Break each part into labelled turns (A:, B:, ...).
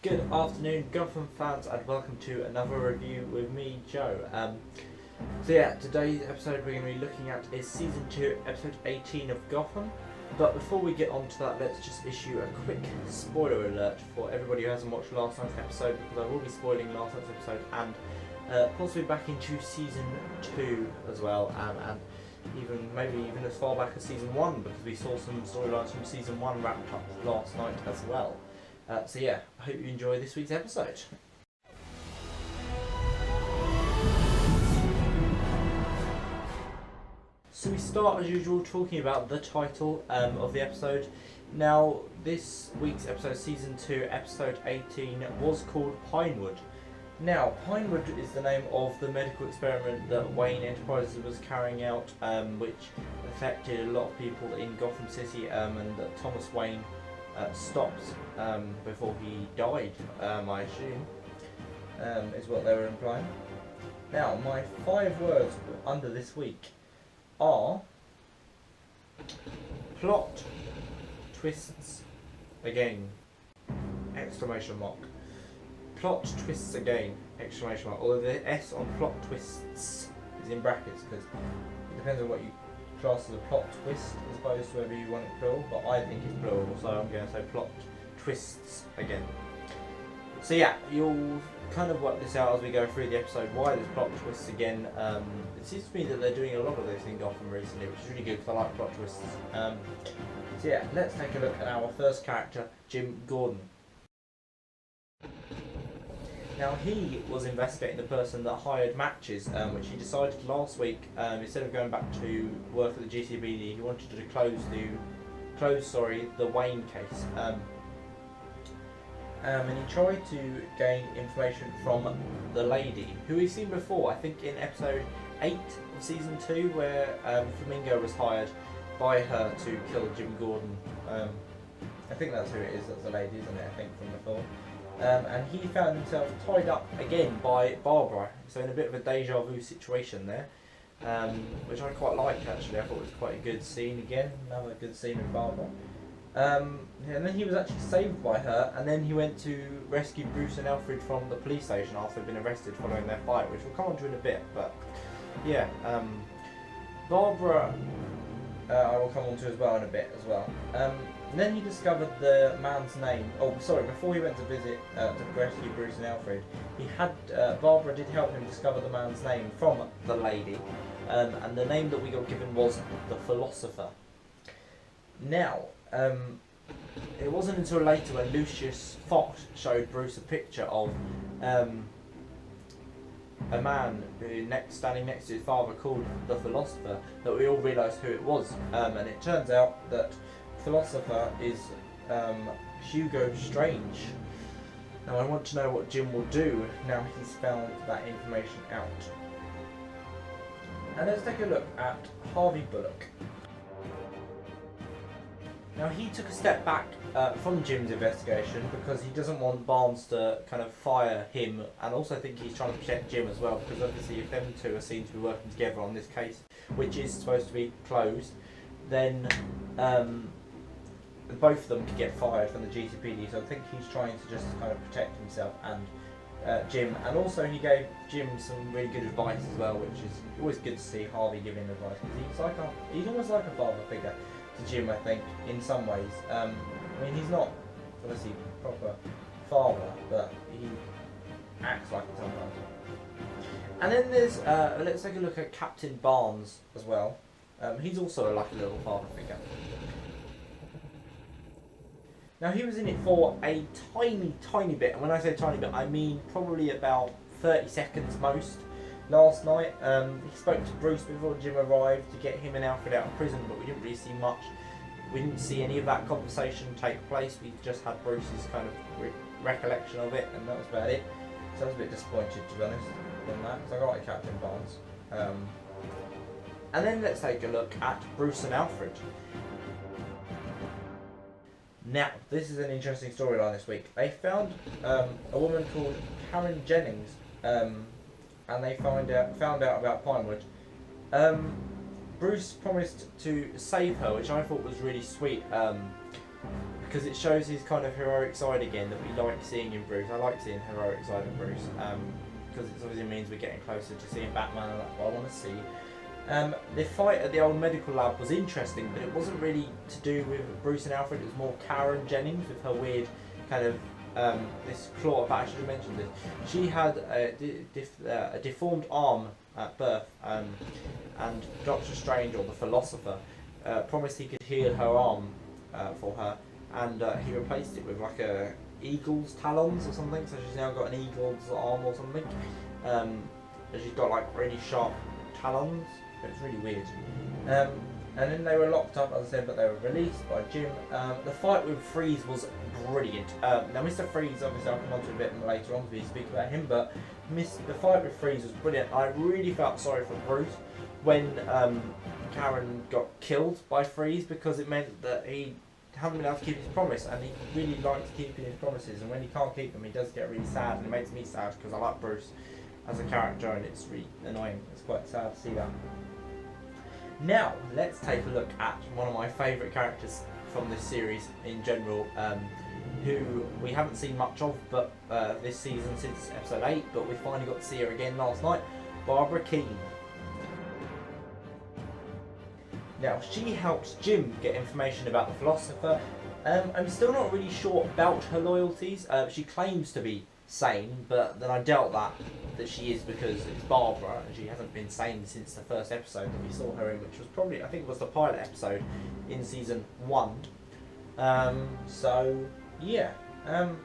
A: Good afternoon, Gotham fans, and welcome to another review with me, Joe. Today's episode we're going to be looking at is Season 2, Episode 18 of Gotham. But before we get on to that, let's just issue a quick spoiler alert for everybody who hasn't watched last night's episode, because I will be spoiling last night's episode and possibly back into Season 2 as well, and maybe even as far back as Season 1, because we saw some storylines from Season 1 wrapped up last night as well. I hope you enjoy this week's episode. So we start as usual talking about the title of the episode. Now, this week's episode, Season 2, Episode 18, was called Pinewood. Now, Pinewood is the name of the medical experiment that Wayne Enterprises was carrying out, which affected a lot of people in Gotham City, and that Thomas Wayne stopped before he died, I assume, is what they were implying. Now, my 5 words under this week are plot twists again, exclamation mark. Plot twists again, exclamation mark. Although the S on plot twists is in brackets because it depends on what you class as a plot twist as opposed to whether you want it plural, but I think it's plural, so I'm going to say plot twists again. So yeah, you'll kind of work this out as we go through the episode, why there's plot twists again. It seems to me that they're doing a lot of this in Gotham recently, which is really good because I like plot twists. So yeah, let's take a look at our first character, Jim Gordon. Now, he was investigating the person that hired matches, which he decided last week, instead of going back to work at the GCPD, he wanted to close the Wayne case. And he tried to gain information from the lady, who we've seen before, I think in episode 8 of Season 2, where Flamingo was hired by her to kill Jim Gordon. I think that's who it is, that's the lady, isn't it, I think, from before. And he found himself tied up again by Barbara, so in a bit of a deja vu situation there, which I quite liked actually. I thought it was quite a good scene again, another good scene with Barbara. And then he was actually saved by her, and then he went to rescue Bruce and Alfred from the police station after they'd been arrested following their fight, which we'll come on to in a bit. But yeah, Barbara I will come on to as well in a bit as well. And then he discovered the man's name. Oh, sorry, before he went to visit to rescue Bruce and Alfred, he had Barbara did help him discover the man's name from the lady, and the name that we got given was the Philosopher. Now, it wasn't until later when Lucius Fox showed Bruce a picture of a man standing next to his father called the Philosopher that we all realised who it was, and it turns out that Philosopher is Hugo Strange. Now I want to know what Jim will do now he's found that information out. And let's take a look at Harvey Bullock. Now he took a step back from Jim's investigation because he doesn't want Barnes to kind of fire him, and also think he's trying to protect Jim as well, because obviously if them two are seen to be working together on this case, which is supposed to be closed, then both of them could get fired from the GCPD, so I think he's trying to just kind of protect himself and Jim, and also he gave Jim some really good advice as well, which is always good to see Harvey giving advice, because he's almost like a father figure to Jim, I think, in some ways. I mean, he's not obviously a proper father, but he acts like it sometimes. And then there's, let's take a look at Captain Barnes as well. He's also like a little father figure. Now he was in it for a tiny bit, and when I say tiny bit, I mean probably about 30 seconds most. Last night, he spoke to Bruce before Jim arrived to get him and Alfred out of prison, but we didn't really see much. We didn't see any of that conversation take place. We just had Bruce's kind of recollection of it, and that was about it. So I was a bit disappointed, to be honest, on that, because I like Captain Barnes. And then let's take a look at Bruce and Alfred. Now, this is an interesting storyline this week. They found a woman called Karen Jennings, and they found out about Pinewood. Bruce promised to save her, which I thought was really sweet. because it shows his kind of heroic side again that we like seeing in Bruce. I like seeing heroic side of Bruce, because it obviously means we're getting closer to seeing Batman, and that's what I want to see. The fight at the old medical lab was interesting, but it wasn't really to do with Bruce and Alfred. It was more Karen Jennings with her weird kind of this claw. I should have mentioned this. She had a deformed arm at birth, and Doctor Strange, or the Philosopher, promised he could heal her arm for her, and he replaced it with like a eagle's talons or something. So she's now got an eagle's arm or something. And she's got like really sharp talons. It's really weird. And then they were locked up, as I said, but they were released by Jim. The fight with Freeze was brilliant. Now, Mr. Freeze, obviously, I'll come on to a bit later on to speak about him, but the fight with Freeze was brilliant. I really felt sorry for Bruce when Karen got killed by Freeze, because it meant that he hadn't been able to keep his promise, and he really likes keeping his promises, and when he can't keep them, he does get really sad, and it makes me sad because I like Bruce as a character, and it's really annoying. It's quite sad to see that. Now, let's take a look at one of my favourite characters from this series in general, who we haven't seen much of but this season since episode 8, but we finally got to see her again last night, Barbara Keane. Now, she helps Jim get information about the Philosopher. I'm still not really sure about her loyalties. She claims to be sane, but then I doubt that she is, because it's Barbara and she hasn't been sane since the first episode that we saw her in, which was probably, I think it was the pilot episode in season 1. So yeah. And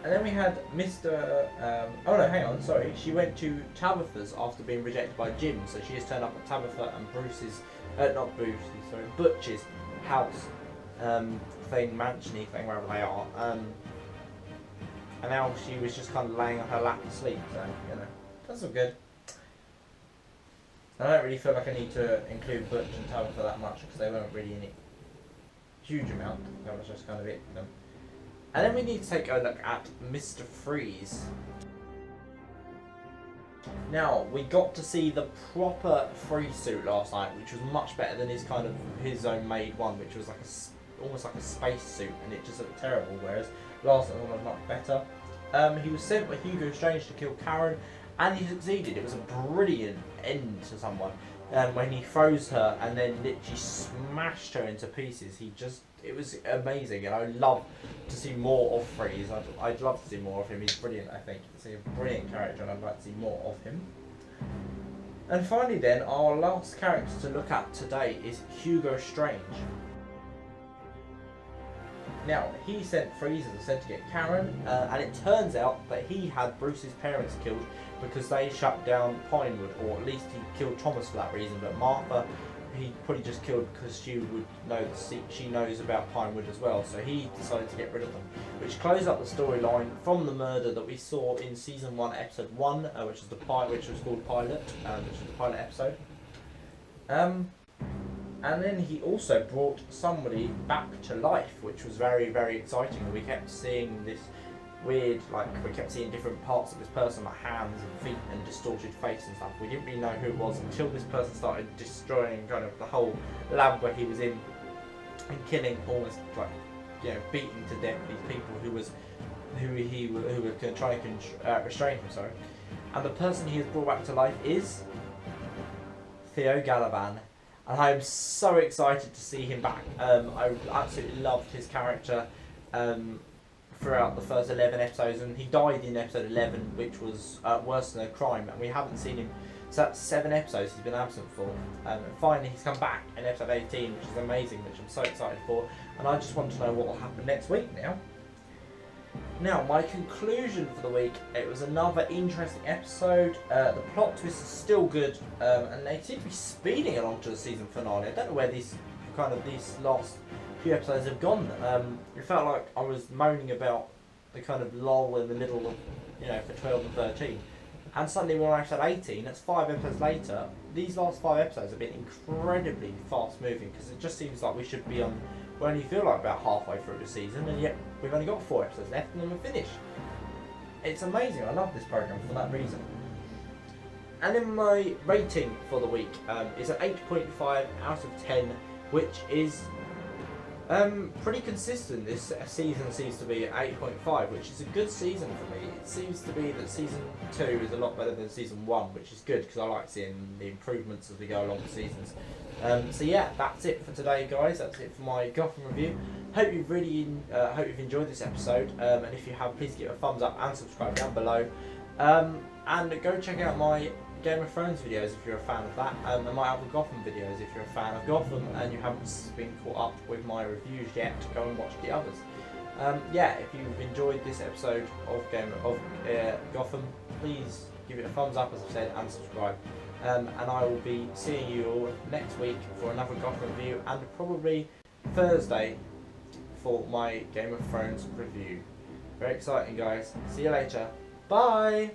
A: then we had Mr. Oh no, hang on, sorry. She went to Tabitha's after being rejected by Jim, so she has turned up at Tabitha and Bruce's, not Bruce's, sorry, Butch's house thing, mansiony thing, wherever they are. And now she was just kind of laying on her lap asleep, so, you know, that's all good. I don't really feel like I need to include Butch and Tabitha that much, because they weren't really in it huge amount. That was just kind of it for them. And then we need to take a look at Mr. Freeze. Now, we got to see the proper Freeze suit last night, which was much better than his own made one, which was like almost like a space suit, and it just looked terrible, whereas last night was much better. He was sent by Hugo Strange to kill Karen, and he succeeded. It was a brilliant end to someone. When he froze her and then literally smashed her into pieces, it was amazing, and I would love to see more of Freeze. I'd love to see more of him. He's brilliant, I think. He's a brilliant character, and I'd like to see more of him. And finally then, our last character to look at today is Hugo Strange. Now, he sent Freeze, as I said, to get Karen, and it turns out that he had Bruce's parents killed because they shut down Pinewood, or at least he killed Thomas for that reason, but Martha he probably just killed because she would know she knows about Pinewood as well, so he decided to get rid of them, which closed up the storyline from the murder that we saw in season 1, episode 1, which was called Pilot, which is the pilot episode. And then he also brought somebody back to life, which was very, very exciting. We kept seeing this weird, we kept seeing different parts of this person, like hands and feet and distorted face and stuff. We didn't really know who it was until this person started destroying kind of the whole lab where he was in, and killing, almost beating to death these people who were trying to restrain him. Sorry, and the person he has brought back to life is Theo Galavan. And I am so excited to see him back. I absolutely loved his character throughout the first 11 episodes, and he died in episode 11, which was worse than a crime, and we haven't seen him. So that's 7 episodes he's been absent for. And finally he's come back in episode 18, which is amazing, which I'm so excited for. And I just want to know what will happen next week now. Now, my conclusion for the week, it was another interesting episode. The plot twist is still good, and they seem to be speeding along to the season finale. I don't know where these last few episodes have gone. It felt like I was moaning about the kind of lull in the middle of, for 12 and 13. And suddenly we're on episode 18, that's 5 episodes later. These last 5 episodes have been incredibly fast moving, because it just seems like we should be on, we only feel like about halfway through the season, and yet we've only got 4 episodes left and then we're finished. It's amazing, I love this programme for that reason. And then my rating for the week is an 8.5 out of 10, which is Pretty consistent. This season seems to be at 8.5, which is a good season for me. It seems to be that season 2 is a lot better than season 1, which is good because I like seeing the improvements as we go along the seasons. So yeah, that's it for today, guys. That's it for my Gotham review. Hope you've enjoyed this episode. And if you have, please give it a thumbs up and subscribe down below. And go check out my Game of Thrones videos if you're a fan of that, and my other Gotham videos if you're a fan of Gotham and you haven't been caught up with my reviews yet. Go and watch the others. Yeah, if you've enjoyed this episode of Gotham, please give it a thumbs up, as I've said, and subscribe. And I will be seeing you all next week for another Gotham review, and probably Thursday for my Game of Thrones review. Very exciting, guys. See you later. Bye!